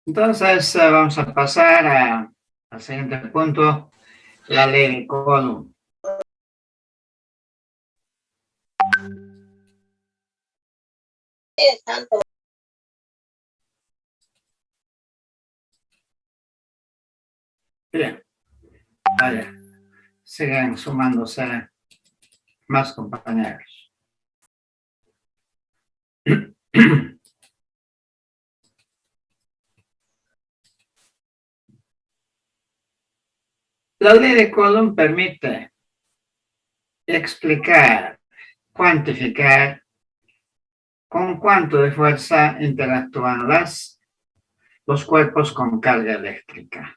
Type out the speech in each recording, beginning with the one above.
Entonces, vamos a pasar al siguiente punto, la ley de Coulomb. Bien, vaya, siguen sumándose más compañeros. La ley de Coulomb permite explicar, cuantificar con cuánto de fuerza interactúan los cuerpos con carga eléctrica.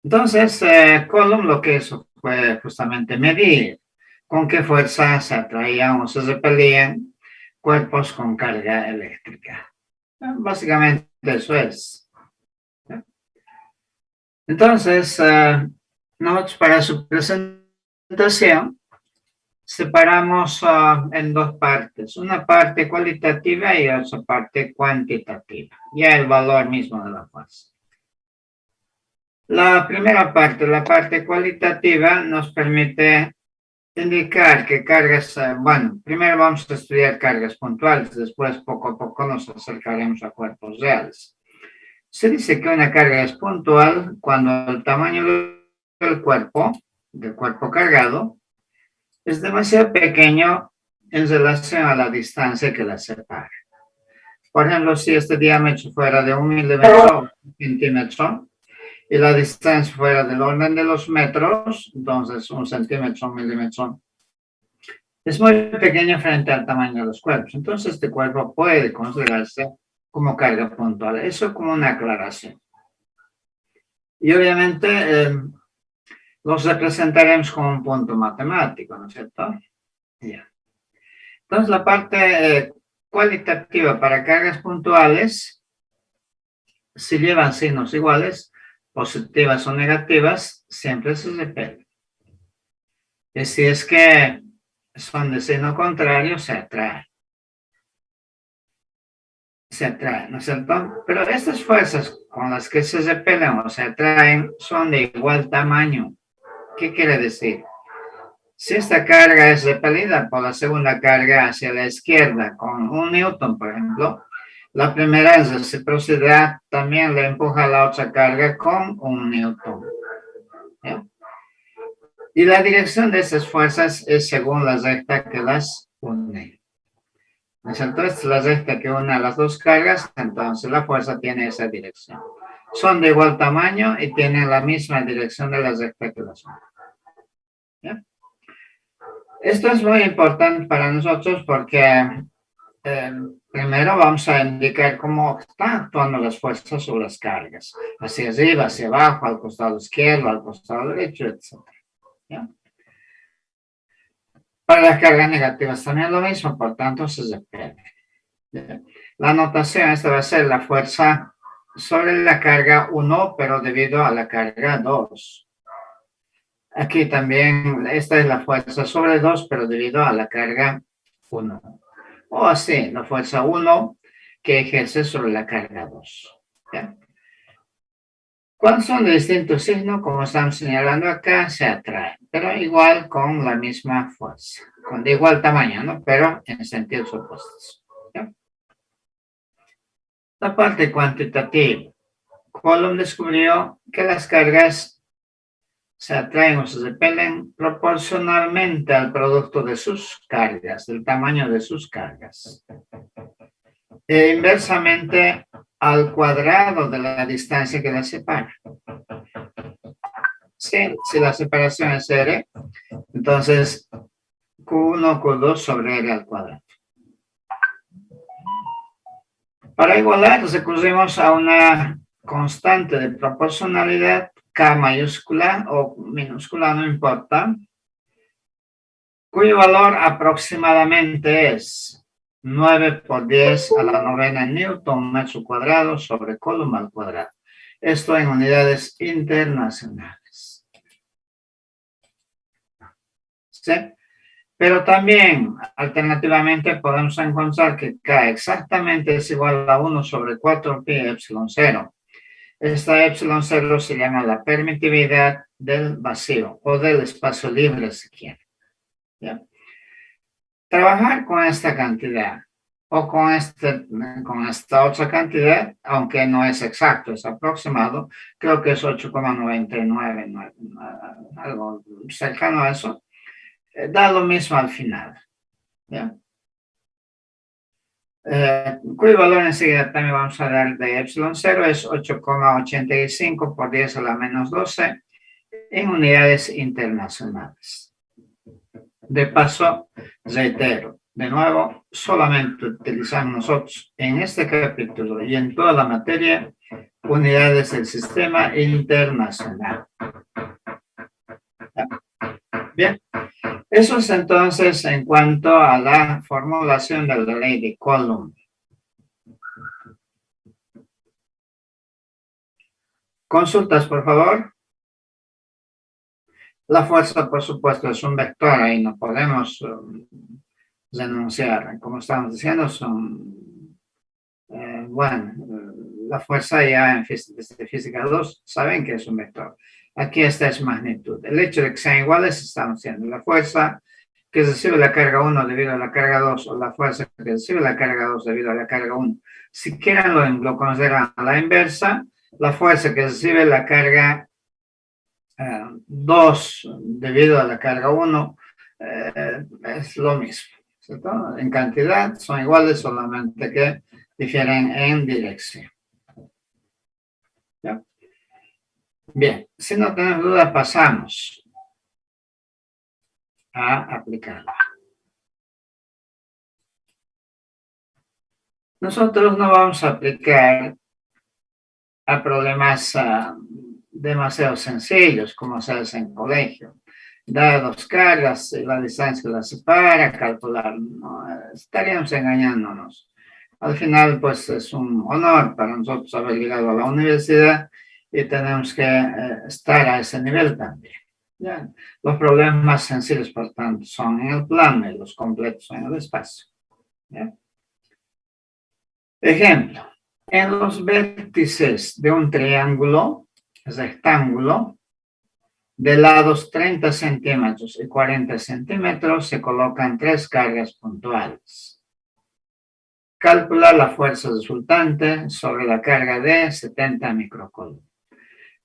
Entonces, Coulomb lo que hizo fue justamente medir con qué fuerza se atraían o se repelían cuerpos con carga eléctrica. Básicamente eso es. Entonces, nosotros para su presentación separamos en dos partes, una parte cualitativa y otra parte cuantitativa, ya el valor mismo de la fuerza. La primera parte, la parte cualitativa, nos permite indicar que cargas, bueno, primero vamos a estudiar cargas puntuales, después poco a poco nos acercaremos a cuerpos reales. Se dice que una carga es puntual cuando el tamaño del cuerpo cargado, es demasiado pequeño en relación a la distancia que la separa. Por ejemplo, si este diámetro fuera de 1 milímetro o 1 centímetro y la distancia fuera del orden de los metros, entonces 1 centímetro, 1 milímetro, es muy pequeño frente al tamaño de los cuerpos. Entonces, este cuerpo puede considerarse como carga puntual. Eso como una aclaración. Y obviamente los representaremos como un punto matemático, ¿no es cierto? Yeah. Entonces, la parte cualitativa para cargas puntuales, si llevan signos iguales, positivas o negativas, siempre se repelen. Y si es que son de signo contrario, se atraen. ¿No es cierto? Pero estas fuerzas con las que se repelen o se atraen son de igual tamaño. ¿Qué quiere decir? Si esta carga es repelida por la segunda carga hacia la izquierda con 1 newton, por ejemplo, la primera en reciprocidad también le empuja a la otra carga con 1 newton. ¿Ya? Y la dirección de esas fuerzas es según la recta que las une. Entonces, la recta que une a las dos cargas, entonces la fuerza tiene esa dirección. Son de igual tamaño y tienen la misma dirección de la recta que las une. ¿Ya? Esto es muy importante para nosotros porque primero vamos a indicar cómo están actuando las fuerzas sobre las cargas. Hacia arriba, hacia abajo, al costado izquierdo, al costado derecho, etc. ¿Ya? Para las cargas negativas también lo mismo, por tanto se repele. La notación esta va a ser la fuerza sobre la carga 1, pero debido a la carga 2. Aquí también, esta es la fuerza sobre 2, pero debido a la carga 1. O así, la fuerza 1 que ejerce sobre la carga 2. ¿Ya? Cuando son de distintos signos, como estamos señalando acá, se atraen, pero igual con la misma fuerza, con de igual tamaño, ¿no? Pero en sentidos opuestos. ¿Ya? La parte cuantitativa. Coulomb descubrió que las cargas se atraen o se repelen proporcionalmente al producto de sus cargas, del tamaño de sus cargas. E inversamente al cuadrado de la distancia que las separa. Si la separación es R, entonces Q1, Q2 sobre R al cuadrado. Para igualar, recurrimos a una constante de proporcionalidad K mayúscula o minúscula, no importa, cuyo valor aproximadamente es 9 por 10 a la novena newton metro cuadrado sobre Coulomb al cuadrado. Esto en unidades internacionales. ¿Sí? Pero también, alternativamente, podemos encontrar que K exactamente es igual a 1 sobre 4 pi epsilon 0. Esta epsilon 0 se llama la permitividad del vacío o del espacio libre, si quiere. ¿Ya? Trabajar con esta cantidad o con esta otra cantidad, aunque no es exacto, es aproximado, creo que es 8,99, algo cercano a eso, da lo mismo al final. ¿Ya? Cuyo valor enseguida también vamos a dar de epsilon 0 es 8,85 por 10 a la menos 12 en unidades internacionales. De paso, reitero, de nuevo, solamente utilizamos nosotros en este capítulo y en toda la materia unidades del sistema internacional. Bien, eso es entonces en cuanto a la formulación de la ley de Coulomb. Consultas, por favor. La fuerza, por supuesto, es un vector y no podemos renunciar. Como estamos diciendo, la fuerza ya en desde física 2 saben que es un vector. Aquí esta es magnitud. El hecho de que sean iguales, estamos diciendo la fuerza que recibe la carga 1 debido a la carga 2 o la fuerza que recibe la carga 2 debido a la carga 1. Si quieren lo consideran a la inversa, la fuerza que recibe la carga 2 debido a la carga 1 es lo mismo, ¿cierto? En cantidad son iguales, solamente que difieren en dirección. ¿Ya? Bien, si no tenemos duda, pasamos a aplicarla. Nosotros no vamos a aplicar a problemas demasiado sencillos, como se hace en colegio. Dar dos cargas, la distancia que las separa, calcular. ¿No? Estaríamos engañándonos. Al final, pues es un honor para nosotros haber llegado a la universidad y tenemos que estar a ese nivel también. ¿Ya? Los problemas más sencillos, por tanto, son en el plano y los completos en el espacio. ¿Ya? Ejemplo, en los vértices de un triángulo rectángulo, de lados 30 centímetros y 40 centímetros se colocan 3 cargas puntuales. Calcular la fuerza resultante sobre la carga de 70 microcoulomb.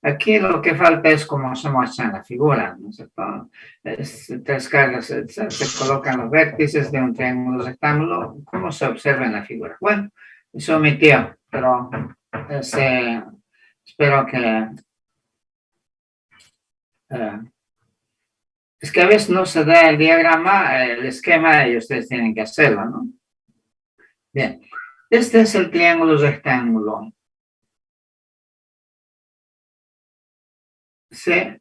Aquí lo que falta es como se muestra en la figura, ¿no es cierto? 3 cargas se colocan los vértices de un triángulo rectángulo, como se observa en la figura. Bueno, eso omitió, pero espero que... es que a veces no se da el diagrama, el esquema, y ustedes tienen que hacerlo, ¿no? Bien, este es el triángulo rectángulo. Sí,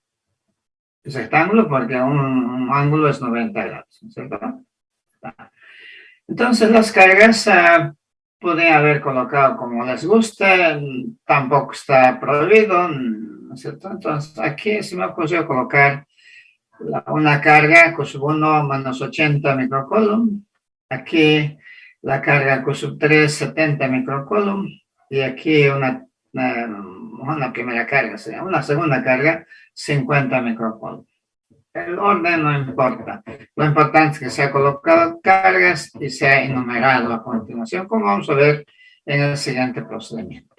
es rectángulo porque un ángulo es 90 grados, ¿cierto? Entonces las cargas pueden haber colocado como les guste, tampoco está prohibido, ¿no es cierto? Entonces aquí se me ocurrió colocar una carga Q1 menos 80 microcoulomb, aquí la carga Q3 70 microcoulomb y aquí una primera carga, una segunda carga 50 microcoulomb. El orden no importa, lo importante es que se ha colocado cargas y se ha enumerado a continuación, como vamos a ver en el siguiente procedimiento.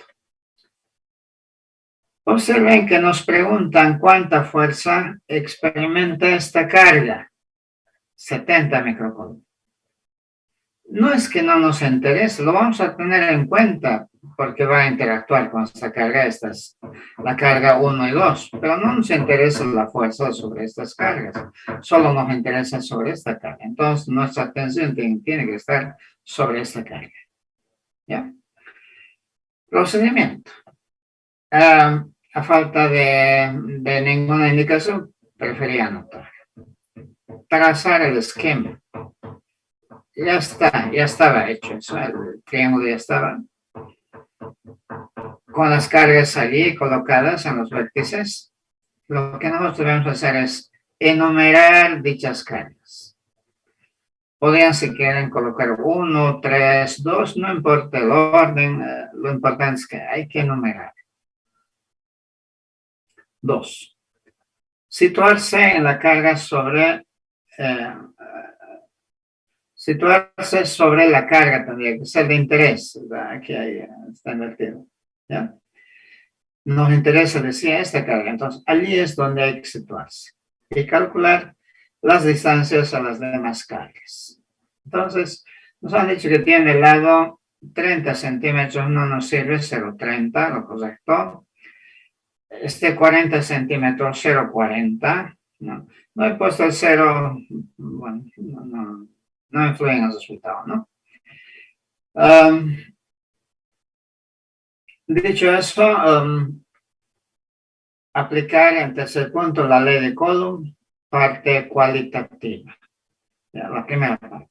Observen que nos preguntan cuánta fuerza experimenta esta carga, 70 microcoulomb. No es que no nos interese, lo vamos a tener en cuenta porque va a interactuar con esta carga, la carga 1 y 2, pero no nos interesa la fuerza sobre estas cargas, solo nos interesa sobre esta carga. Entonces, nuestra atención tiene que estar sobre esta carga. ¿Ya? Procedimiento. A falta de ninguna indicación, prefería anotar. Trazar el esquema. Ya estaba hecho eso, el triángulo ya estaba. Con las cargas allí colocadas en los vértices, lo que nosotros debemos hacer es enumerar dichas cargas. Podrían, si quieren, colocar 1, 3, 2, no importa el orden, lo importante es que hay que enumerar. 2. Situarse en la carga sobre situarse sobre la carga tendría que ser de interés. Aquí está invertido. ¿Ya? Nos interesa decir esta carga. Entonces, allí es donde hay que situarse y calcular las distancias a las demás cargas. Entonces, nos han dicho que tiene el lado 30 centímetros, no nos sirve 0,30, lo correcto. 40 centímetros, 0,40. No he puesto el 0, bueno, no influye en el resultado, ¿no? Dicho eso, aplicar en tercer punto la ley de Coulomb, parte cualitativa. Ya, la primera parte.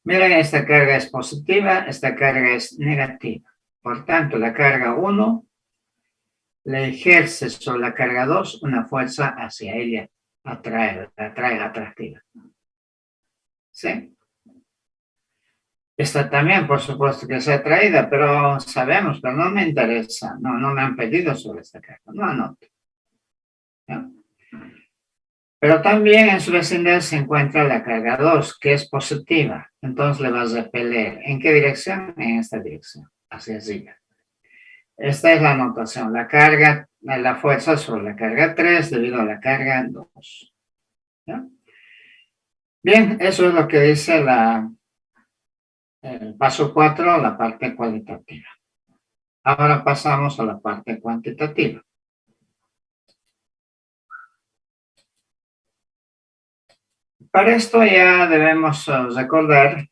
Miren, esta carga es positiva, esta carga es negativa. Por tanto, la carga 1 le ejerce sobre la carga 2 una fuerza hacia ella, atrae atractiva. ¿Sí? Esta también, por supuesto, que es atraída, pero sabemos, pero no me interesa, no me han pedido sobre esta carga, no anoto. ¿Ya? Pero también en su vecindario se encuentra la carga 2, que es positiva. Entonces le vas a repeler. ¿En qué dirección? En esta dirección, hacia arriba. Esta es la anotación. La fuerza sobre la carga 3 debido a la carga 2. ¿Ya? Bien, eso es lo que dice el paso 4, la parte cualitativa. Ahora pasamos a la parte cuantitativa. Para esto ya debemos recordar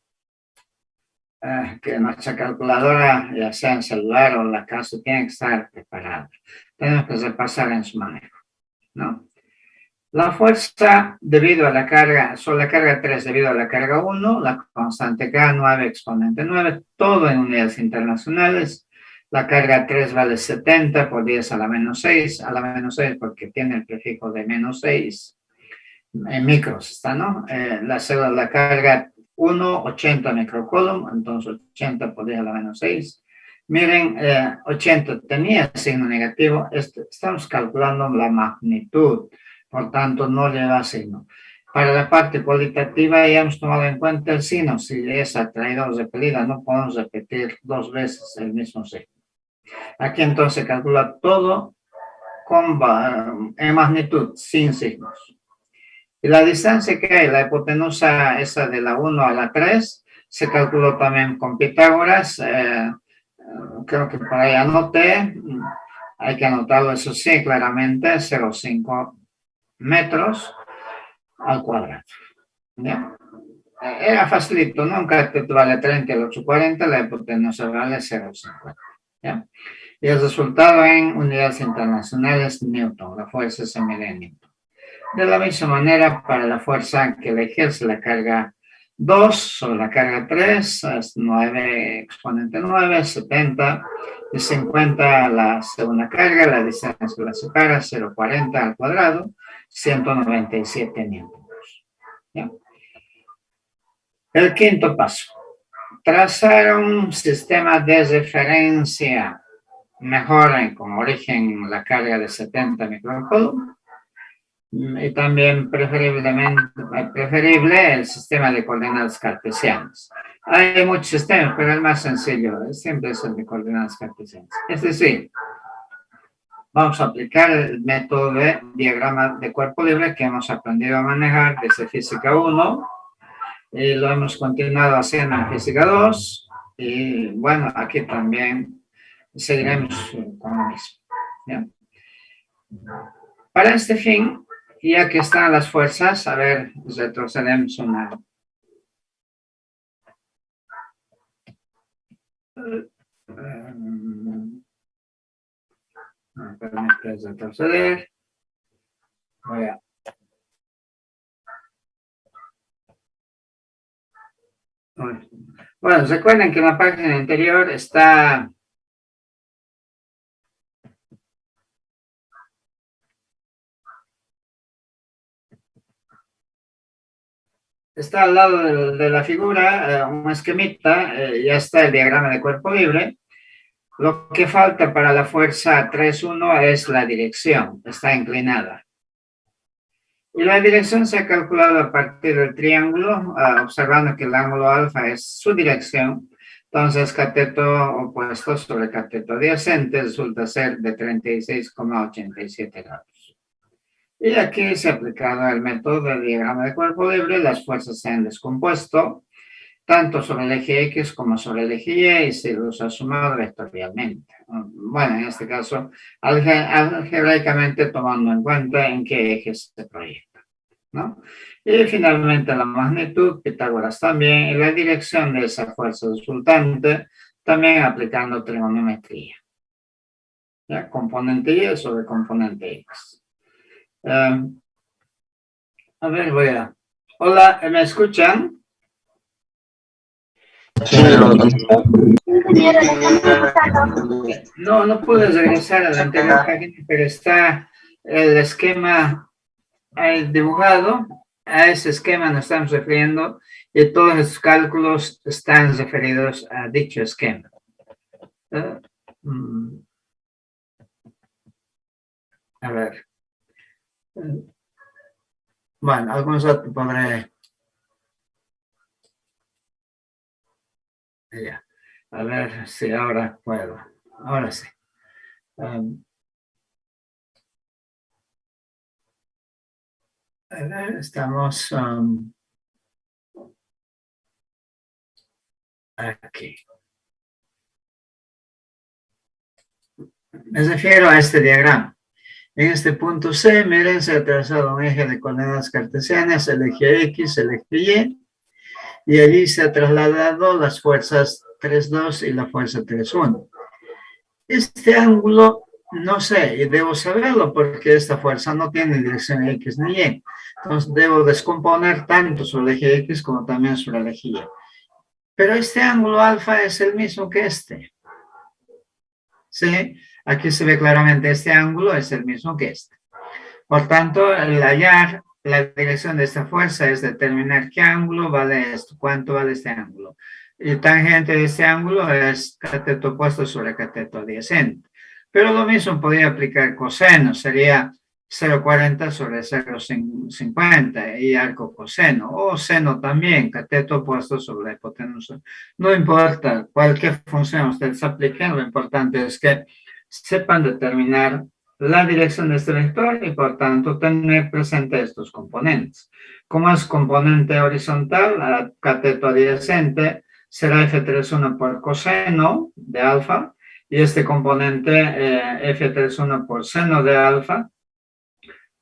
que nuestra calculadora, ya sea en celular o en la casa, tiene que estar preparada. Tenemos que repasar en su manejo, ¿no? La fuerza debido a la carga, sobre la carga 3 debido a la carga 1, la constante K, 9 exponente 9, todo en unidades internacionales. La carga 3 vale 70 por 10 a la menos 6 porque tiene el prefijo de menos 6. En micros está, ¿no? La carga 1, 80 microcoulomb, entonces 80 por 10 a la menos 6. Miren, 80 tenía signo negativo, estamos calculando la magnitud, por tanto no lleva signo. Para la parte cualitativa ya hemos tomado en cuenta el signo, si es atraída o repelida, no podemos repetir dos veces el mismo signo. Aquí entonces calcula todo en magnitud, sin signos. Y la distancia que hay, la hipotenusa esa de la 1 a la 3, se calculó también con Pitágoras. Creo que por ahí anoté, hay que anotarlo eso sí claramente, 0,5 metros al cuadrado. ¿Ya? Era facilito, ¿no? Un cateto vale 30 y el 840, la hipotenusa vale 0,50. ¿Ya? Y el resultado en unidades internacionales, Newton, la fuerza se mide en Newton. De la misma manera, para la fuerza que le ejerce la carga 2 sobre la carga 3, es 9 exponente 9, 70, y 50 la segunda carga, la distancia que la separa, 0,40 al cuadrado, 197 newtons. ¿Ya? El quinto paso. Trazar un sistema de referencia mejor con origen en la carga de 70 microcoulomb y también preferible el sistema de coordenadas cartesianas. Hay muchos sistemas, pero el más sencillo siempre es el de coordenadas cartesianas. Es decir, vamos a aplicar el método de diagrama de cuerpo libre que hemos aprendido a manejar desde física 1 y lo hemos continuado haciendo en física 2 y bueno, aquí también seguiremos con lo mismo. ¿Ya? Para este fin, ya que están las fuerzas, a ver, retrocedemos una. Me permite retroceder. Voy a. Bueno, recuerden que en la página anterior está está al lado de la figura un esquemita, ya está el diagrama de cuerpo libre. Lo que falta para la fuerza 3-1 es la dirección, está inclinada. Y la dirección se ha calculado a partir del triángulo, observando que el ángulo alfa es su dirección. Entonces, cateto opuesto sobre cateto adyacente resulta ser de 36,87 grados. Y aquí se ha aplicado el método del diagrama de cuerpo libre, las fuerzas se han descompuesto, tanto sobre el eje X como sobre el eje Y, y se los ha sumado vectorialmente. Bueno, en este caso, algebraicamente tomando en cuenta en qué eje se proyecta, ¿no? Y finalmente la magnitud, Pitágoras también, y la dirección de esa fuerza resultante, también aplicando trigonometría. ¿Ya? Componente Y sobre componente X. A ver, voy a... Hola, ¿me escuchan? No, no puedes regresar a la anterior página, pero está el esquema dibujado. A ese esquema nos estamos refiriendo y todos los cálculos están referidos a dicho esquema. A ver. Bueno, algunos otros podré... Ya. A ver si ahora puedo. Ahora sí. Estamos aquí. Me refiero a este diagrama. En este punto C, miren, se ha trazado un eje de coordenadas cartesianas, el eje X, el eje y allí se ha trasladado las fuerzas 3,2 y la fuerza 3,1. Este ángulo, no sé, y debo saberlo porque esta fuerza no tiene dirección X ni Y. Entonces debo descomponer tanto sobre el eje X como también sobre el eje Y. Pero este ángulo alfa es el mismo que este. ¿Sí? Aquí se ve claramente este ángulo es el mismo que este. Por tanto, el hallar la dirección de esta fuerza es determinar qué ángulo vale esto, cuánto vale este ángulo. Y tangente de este ángulo es cateto opuesto sobre cateto adyacente. Pero lo mismo podría aplicar coseno, sería 0,40 sobre 0,50 y arco coseno, o seno también, cateto opuesto sobre la hipotenusa. No importa cualquier función ustedes apliquen, lo importante es que sepan determinar la dirección de este vector y por tanto tener presente estos componentes. Como es componente horizontal, cateto adyacente será f31 por coseno de alfa y este componente f31 por seno de alfa.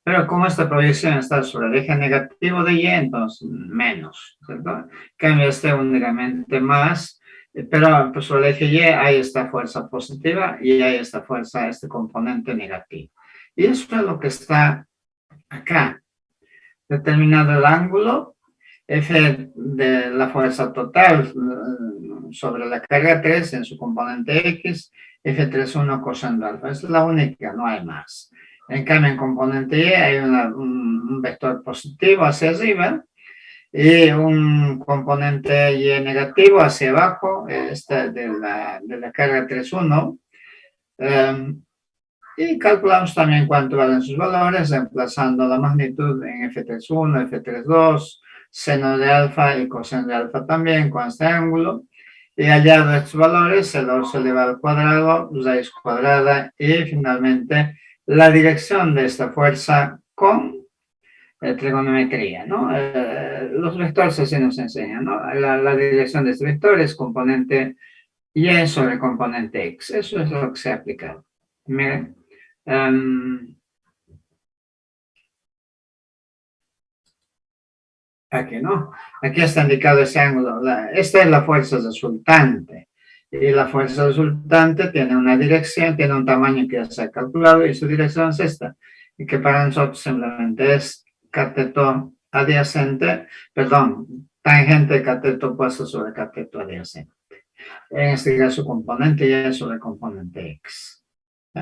Pero como esta proyección está sobre el eje negativo de y, entonces menos, ¿cierto? Cambia este únicamente más, pero pues sobre el eje y hay esta fuerza positiva y hay esta fuerza, este componente negativo. Y eso es lo que está acá. Determinado el ángulo, F de la fuerza total sobre la carga 3 en su componente X, F31 coseno alfa. Es la única, no hay más. En cambio, en componente Y hay un vector positivo hacia arriba y un componente Y negativo hacia abajo, esta de la carga 3,1. Y calculamos también cuánto valen sus valores, reemplazando la magnitud en F31, F32, seno de alfa y coseno de alfa también con este ángulo. Y hallado estos valores, el se elevado al cuadrado, raíz cuadrada y finalmente la dirección de esta fuerza con trigonometría, ¿no? Los vectores así nos enseñan, ¿no? La dirección de este vector es componente Y sobre componente X. Eso es lo que se ha aplicado. Miren. Aquí, ¿no? Aquí está indicado ese ángulo. Esta es la fuerza resultante. Y la fuerza resultante tiene una dirección, tiene un tamaño que ya se ha calculado y su dirección es esta. Y que para nosotros simplemente es cateto adyacente, perdón, tangente cateto opuesto sobre cateto adyacente. En este caso, componente Y sobre componente X. ¿Sí?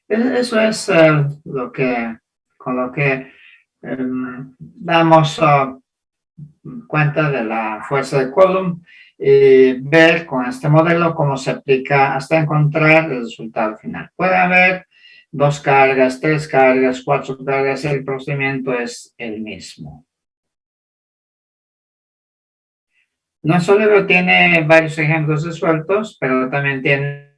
Eso es con lo que damos cuenta de la fuerza de Coulomb y ver con este modelo cómo se aplica hasta encontrar el resultado final. Puede haber 2 cargas, 3 cargas, 4 cargas, el procedimiento es el mismo. Nuestro libro tiene varios ejemplos resueltos, pero también tiene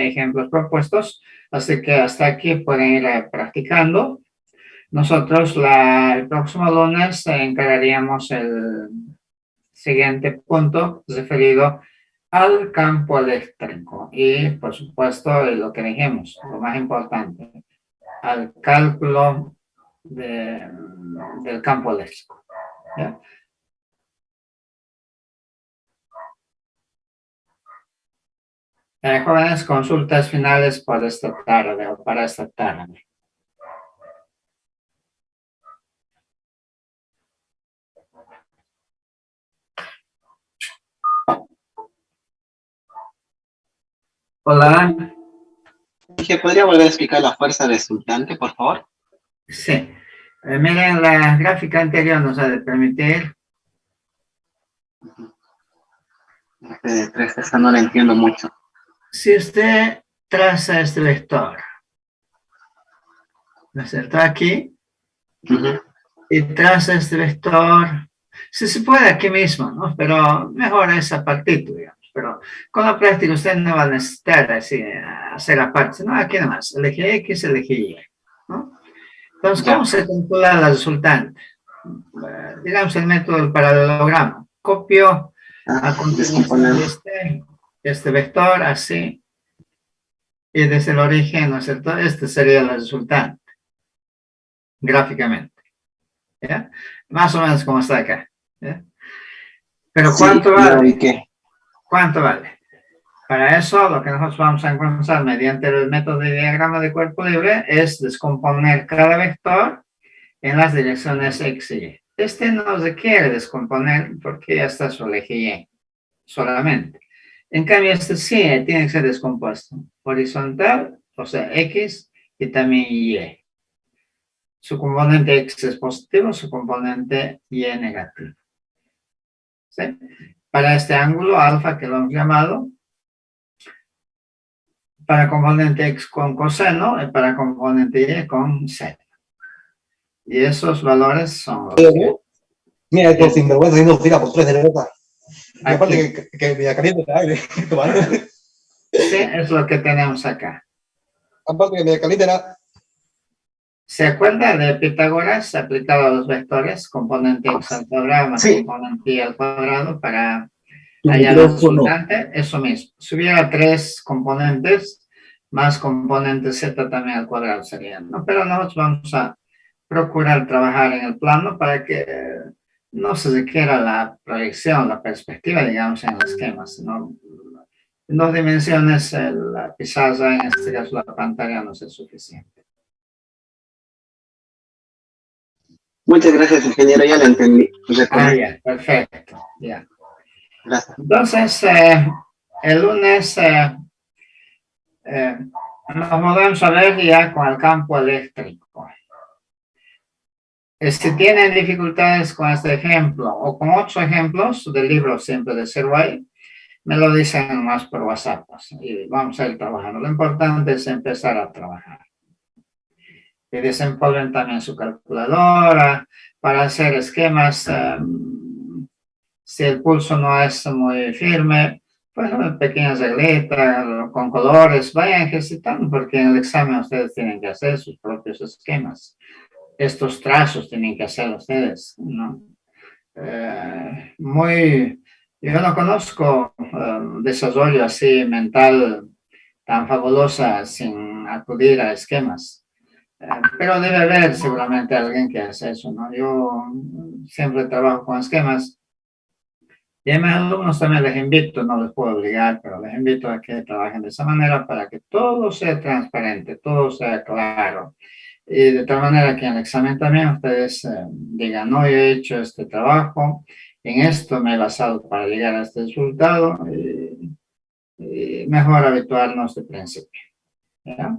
ejemplos propuestos, así que hasta aquí pueden ir practicando. Nosotros el próximo lunes encargaríamos el siguiente punto referido al campo eléctrico y, por supuesto, lo que dijimos, lo más importante, al cálculo del campo eléctrico. ¿Ya? Jóvenes, consultas finales por esta tarde o para esta tarde. Hola. ¿Podría volver a explicar la fuerza resultante, por favor? Sí. Miren, la gráfica anterior nos ha de permitir. Esa no la entiendo mucho. Si usted traza este vector, ¿no es cierto? Aquí, y traza este vector, si se puede aquí mismo, ¿no? Pero mejor es a partir, digamos. Pero con la práctica usted no va a necesitar así, hacer aparte, no, aquí nomás, elegí X, elegí Y, ¿no? Entonces, ¿cómo se calcula la resultante? Digamos el método del paralelogramo. Copio a continuación este vector así, y desde el origen, ¿no es cierto? Este sería la resultante, gráficamente. ¿Ya? Más o menos como está acá. ¿Ya? Pero ¿cuánto vale? ¿Cuánto vale? Para eso, lo que nosotros vamos a encontrar mediante el método de diagrama de cuerpo libre es descomponer cada vector en las direcciones X y Y. Este no se quiere descomponer porque ya está su eje Y solamente. En cambio, este sí tiene que ser descompuesto. Horizontal, o sea, X y también Y. Su componente X es positivo, su componente Y es negativo. ¿Sí? Para este ángulo alfa que lo hemos llamado, para componente X con coseno y para componente Y con seno. Y esos valores son los que... Mira, estos sinvergüenza haciendo fila por 3 de la boca. Y aparte que me caliente el aire. Sí, es lo que tenemos acá. Aparte que me caliente la... ¿Se acuerda de Pitágoras aplicado a los vectores? Componente X al cuadrado más componente Y al cuadrado para hallar la resultante. Eso mismo. Si hubiera 3 componentes, más componente Z también al cuadrado serían, ¿no? Pero nosotros vamos a procurar trabajar en el plano para que no se requiera la proyección, la perspectiva, digamos, en los esquemas, sino en 2 dimensiones la pizarra, en este caso la pantalla, no es suficiente. Muchas gracias, ingeniero, ya lo entendí. Ya, perfecto, ya. Gracias. Entonces, el lunes nos volvemos a ver ya con el campo eléctrico. Si tienen dificultades con este ejemplo o con otros ejemplos del libro siempre de Serway, me lo dicen más por WhatsApp y vamos a ir trabajando. Lo importante es empezar a trabajar. Y desempolven también su calculadora para hacer esquemas. Si el pulso no es muy firme, pues pequeñas regletas con colores, vayan ejercitando porque en el examen ustedes tienen que hacer sus propios esquemas. Estos trazos tienen que hacer ustedes, ¿no? Yo no conozco desarrollo así mental tan fabulosa sin acudir a esquemas. Pero debe haber seguramente alguien que hace eso, ¿no? Yo siempre trabajo con esquemas y a mis alumnos también les invito, no les puedo obligar, pero les invito a que trabajen de esa manera para que todo sea transparente, todo sea claro. Y de tal manera que en el examen también ustedes digan, no, yo he hecho este trabajo, en esto me he basado para llegar a este resultado, y mejor habituarnos de principio. ¿Ya?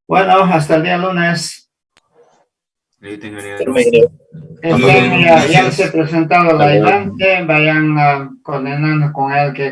Bueno, hasta el día lunes. Ahí tengo Ya les he presentado al ayudante, vayan coordinando con él que